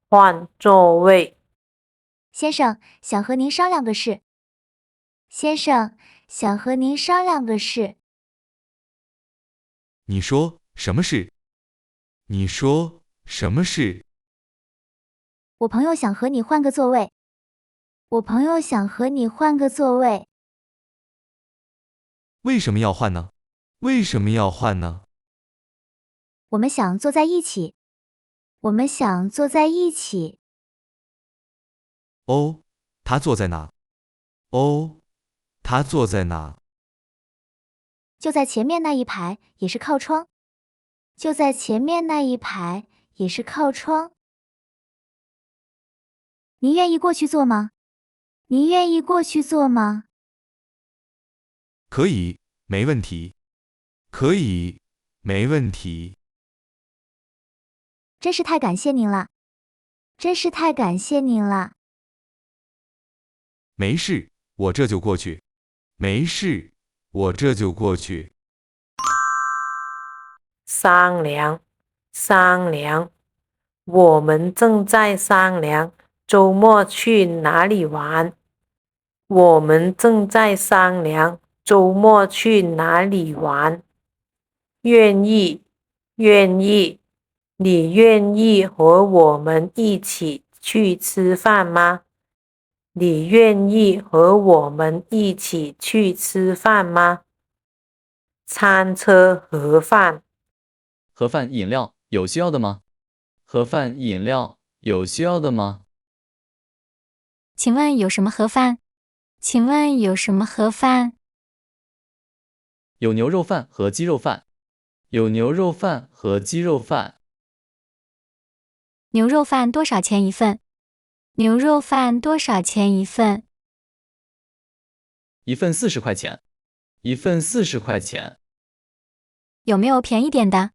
换座位。先生，想和您商量个事。先生，想和您商量个事。你说什么事？你说什么事？我朋友想和你换个座位。我朋友想和你换个座位。为什么要换呢？为什么要换呢？我们想坐在一起。我们想坐在一起。哦，他坐在哪？哦，他坐在哪？就在前面那一排，也是靠窗。就在前面那一排，也是靠窗。您愿意过去坐吗？您愿意过去坐吗？可以，没问题。可以，没问题。真是太感谢您了。真是太感谢您了。没事，我这就过去。没事，我这就过去。商量，商量。我们正在商量周末去哪里玩。我们正在商量周末去哪里玩。愿意，愿意。你愿意和我们一起去吃饭吗？你愿意和我们一起去吃饭吗？餐车盒饭。盒饭饮料有需要的吗？盒饭饮料有需要的吗？请问有什么盒饭？请问有什么盒饭？有牛肉饭和鸡肉饭。有牛肉饭和鸡肉饭。牛肉饭多少钱一份？牛肉饭多少钱一份？一份40块钱。一份40块钱。有没有便宜点的？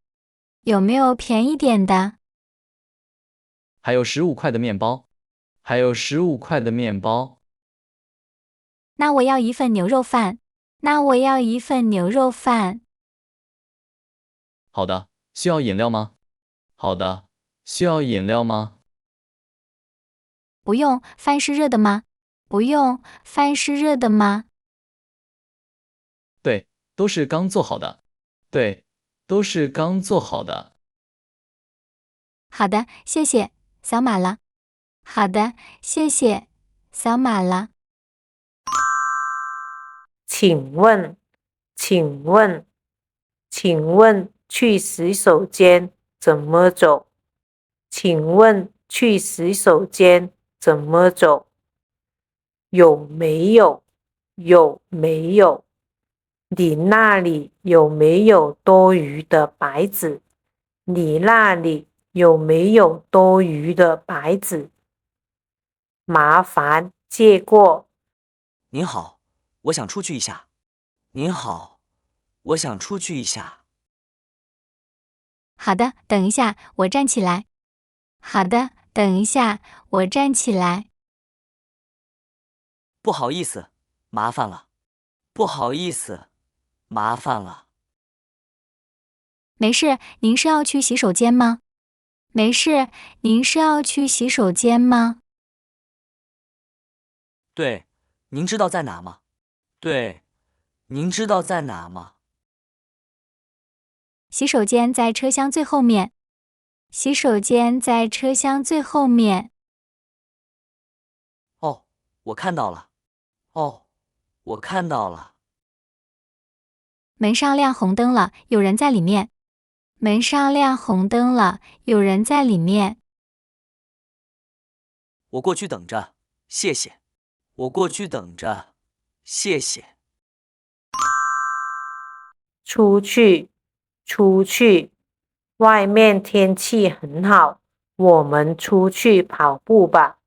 有没有便宜点的？还有15块的面包。还有15块的面包。那我要一份牛肉饭。那我要一份牛肉饭。好的，需要饮料吗？好的，需要饮料吗？不用，饭是热的吗？不用，饭是热的吗？对，都是刚做好的。对，都是刚做好的。好的，谢谢，扫码了。好的，谢谢，扫码了。请问，请问，请问去洗手间怎么走？请问去洗手间怎么走？有没有？有没有？你那里有没有多余的白纸？你那里有没有多余的白纸？麻烦借过。您好，我想出去一下。您好，我想出去一下。好的，等一下，我站起来。好的，等一下，我站起来。不好意思，麻烦了。不好意思，麻烦了。没事，您是要去洗手间吗？没事，您是要去洗手间吗？对，您知道在哪吗？对，您知道在哪吗？洗手间在车厢最后面。洗手间在车厢最后面。哦，我看到了。哦，我看到了。门上亮红灯了，有人在里面。门上亮红灯了，有人在里面。我过去等着，谢谢。我过去等着，谢谢。出去，出去。外面天气很好，我们出去跑步吧。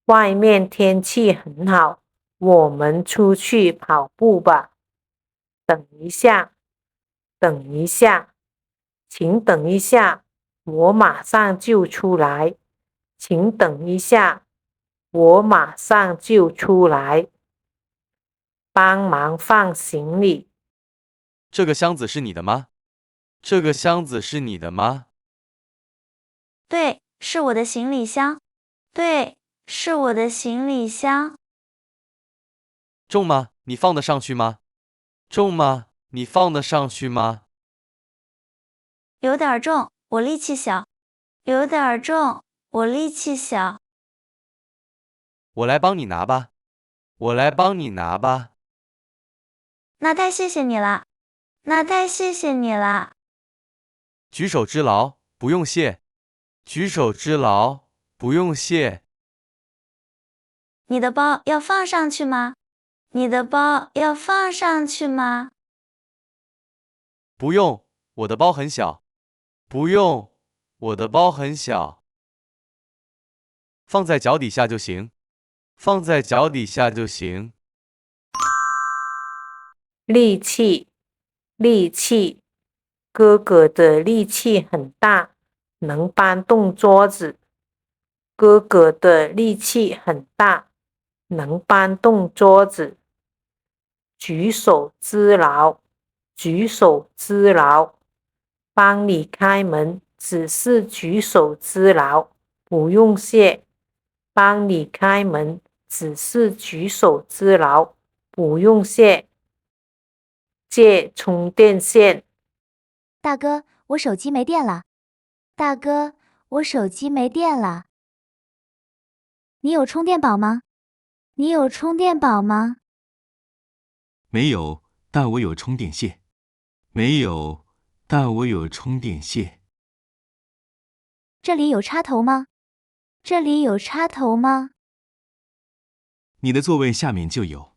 外面天气很好，我们出去跑步吧。等一下，等一下，请等一下，我马上就出来。请等一下，我马上就出来。帮忙放行李。这个箱子是你的吗？这个箱子是你的吗？对，是我的行李箱。对，是我的行李箱。重吗？你放得上去吗？重吗？你放得上去吗？有点重，我力气小。有点重，我力气小。我来帮你拿吧。我来帮你拿吧。那太谢谢你了。那太谢谢你了。举手之劳，不用谢。举手之劳，不用谢。你的包要放上去吗？你的包要放上去吗？不用，我的包很小。不用，我的包很小。放在脚底下就行。放在脚底下就行。力气，力气，哥哥的力气很大，能搬动桌子。哥哥的力气很大，能搬动桌子。举手之劳，举手之劳，帮你开门只是举手之劳，不用谢。帮你开门只是举手之劳，不用谢。借充电线。大哥，我手机没电了。大哥，我手机没电了。你有充电宝吗？你有充电宝吗？没有，但我有充电线。没有，但我有充电线。这里有插头吗？这里有插头吗？你的座位下面就有。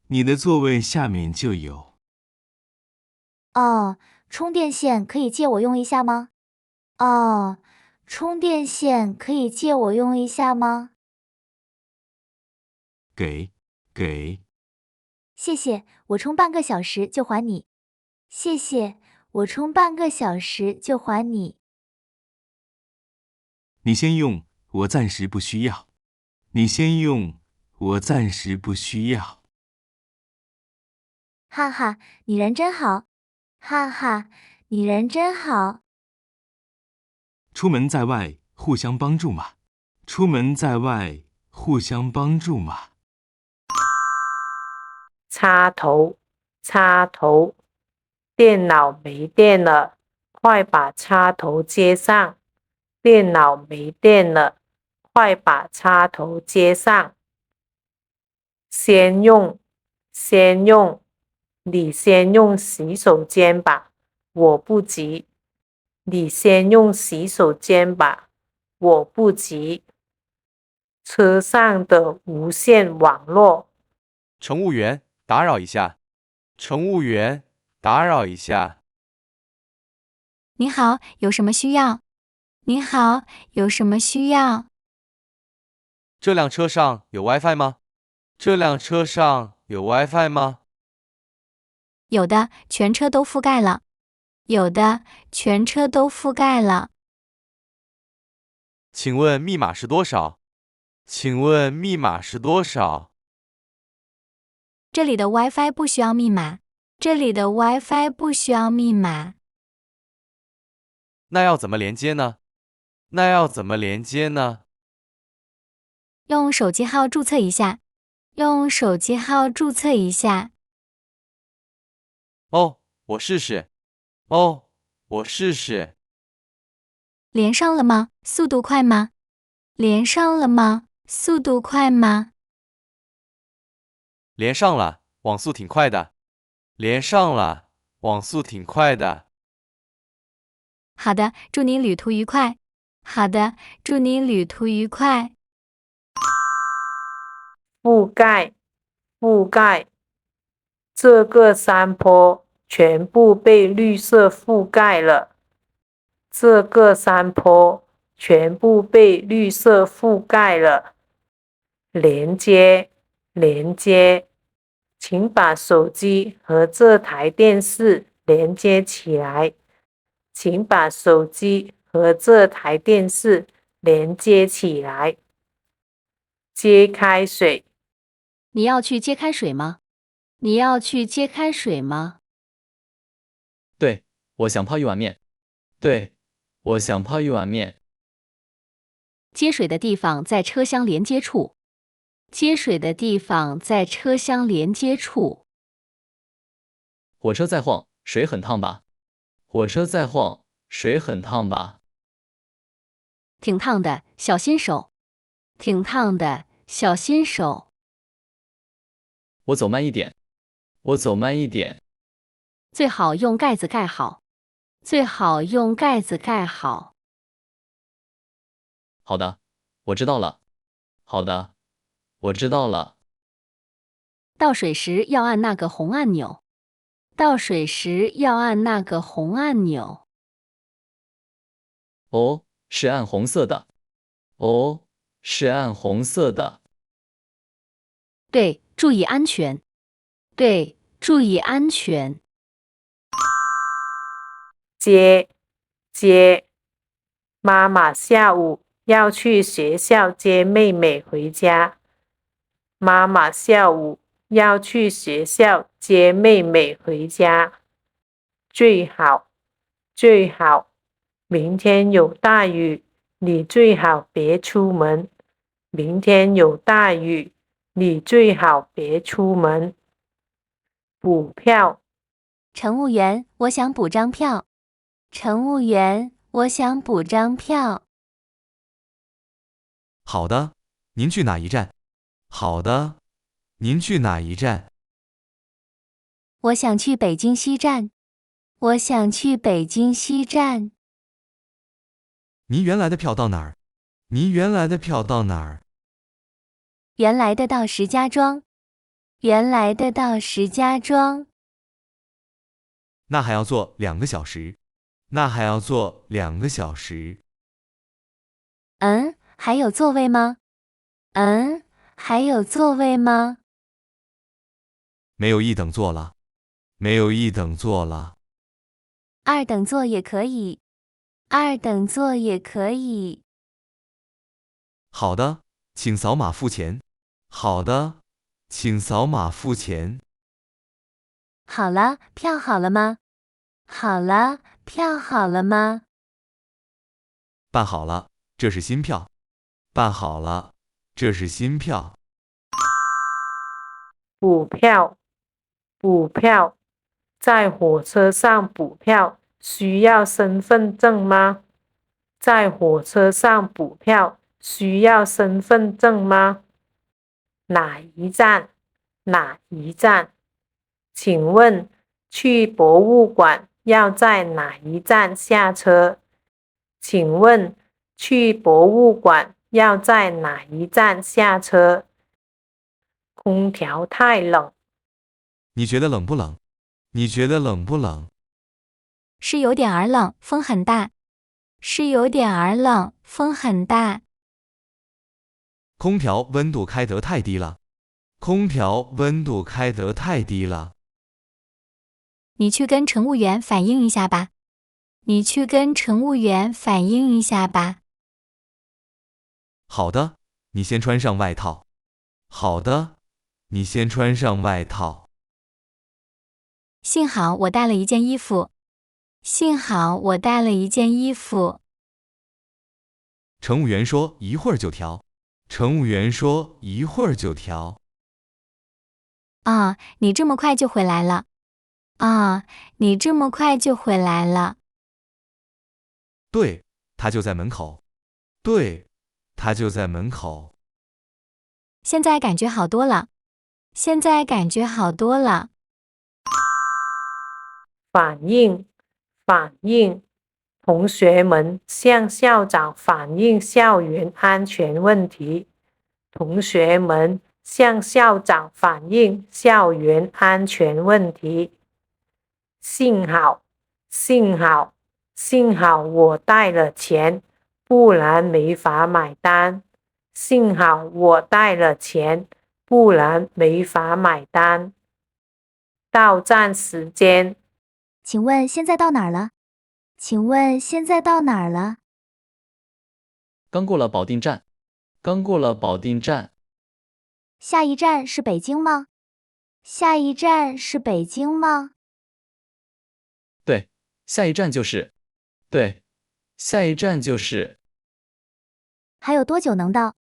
你的座位下面就有。哦，充电线可以借我用一下吗？哦，充电线可以借我用一下吗？给。谢谢，我充半个小时就还你。谢谢，我充半个小时就还你。你先用，我暂时不需要。你先用，我暂时不需要。哈哈，你人真好。哈哈，你人真好。出门在外，互相帮助嘛。出门在外，互相帮助嘛。插头，插头，电脑没电了，快把插头接上。电脑没电了，快把插头接上。先用，先用，你先用洗手间吧，我不急。你先用洗手间吧，我不急。车上的无线网络。乘务员，打扰一下。乘务员，打扰一下。您好，有什么需要？您好，有什么需要？这辆车上有 WiFi 吗？这辆车上有 WiFi 吗？有的，全车都覆盖了。有的，全车都覆盖了。请问密码是多少？请问密码是多少？这里的 WiFi 不需要密码。这里的 WiFi 不需要密码。那要怎么连接呢？那要怎么连接呢？用手机号注册一下。用手机号注册一下。哦，我试试。哦，我试试。连上了吗？速度快吗？连上了吗？速度快吗？连上了，网速挺快的。连上了，网速挺快的。好的，祝你旅途愉快。好的，祝你旅途愉快。覆盖，覆盖，这个山坡全部被绿色覆盖了。这个山坡全部被绿色覆盖了。连接，连接，请把手机和这台电视连接起来。请把手机和这台电视连接起来。接开水。你要去接开水吗？你要去接开水吗？对，我想泡一碗面。对，我想泡一碗面。接水的地方在车厢连接处。接水的地方在车厢连接处。火车在晃，水很烫吧？火车在晃，水很烫吧？挺烫的，小心手。挺烫的，小心手。我走慢一点。我走慢一点。最好用盖子盖好。最好用盖子盖好。好的，我知道了。好的，我知道了。倒水时要按那个红按钮。倒水时要按那个红按钮。哦，是按红色的。哦，是按红色的。对，注意安全。对，注意安全。接，妈妈下午要去学校接妹妹回家。妈妈下午要去学校接妹妹回家。最好，明天有大雨，你最好别出门。明天有大雨，你最好别出门。补票，乘务员，我想补张票。乘务员，我想补张票。好的，您去哪一站？好的，您去哪一站？我想去北京西站。我想去北京西站。您原来的票到哪儿？您原来的票到哪儿？原来的到石家庄。原来的到石家庄。那还要坐2个小时。那还要坐2个小时。还有座位吗？还有座位吗？没有1等座了。没有1等座了。2等座也可以。2等座也可以。好的，请扫码付钱。好的，请扫码付钱。好了，票好了吗？好了，票好了吗？办好了，这是新票。办好了，这是新票。补票，在火车上补票需要身份证吗？在火车上补票需要身份证吗？哪一站？哪一站？请问去博物馆要在哪一站下车？请问去博物馆要在哪一站下车？空调太冷。你觉得冷不冷？你觉得冷不冷？是有点儿冷，风很大。是有点儿冷，风很大。空调温度开得太低了。空调温度开得太低了。你去跟乘务员反映一下吧。你去跟乘务员反映一下吧。好的，你先穿上外套。好的，你先穿上外套。幸好我带了一件衣服。幸好我带了一件衣服。乘务员说一会儿就调。乘务员说一会儿就调。你这么快就回来了。你这么快就回来了。对，他就在门口。对，他就在门口。现在感觉好多了。现在感觉好多了。反映，同学们向校长反映校园安全问题。同学们向校长反映校园安全问题。幸好我带了钱，不然没法买单。幸好我带了钱，不然没法买单。到站时间，请问现在到哪儿了？请问现在到哪儿了？刚过了保定站。刚过了保定站。下一站是北京吗？下一站是北京吗？对，下一站就是。对，下一站就是。还有多久能到？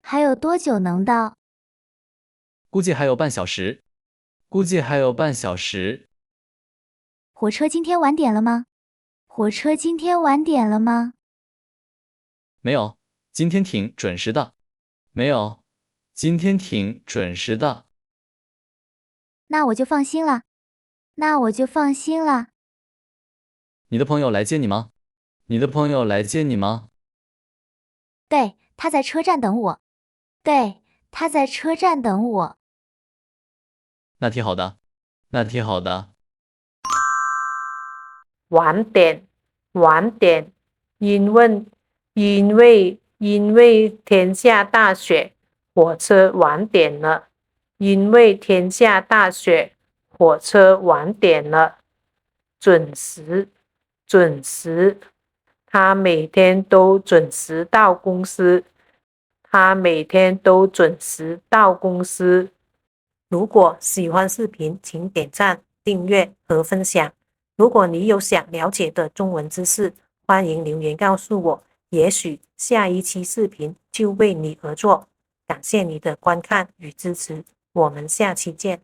还有多久能到？估计还有半小时。估计还有半小时。火车今天晚点了吗？火车今天晚点了吗？没有，今天挺准时的。没有，今天挺准时的。那我就放心了。那我就放心了。你的朋友来接你吗？你的朋友来接你吗？对，他在车站等我。对，他在车站等我。那挺好的，那挺好的。晚点，晚点，因为天下大雪，火车晚点了。因为天下大雪，火车晚点了。准时，准时，他每天都准时到公司。他每天都准时到公司。如果喜欢视频，请点赞、订阅和分享。如果你有想了解的中文知识，欢迎留言告诉我，也许下一期视频就为你而做。感谢你的观看与支持，我们下期见。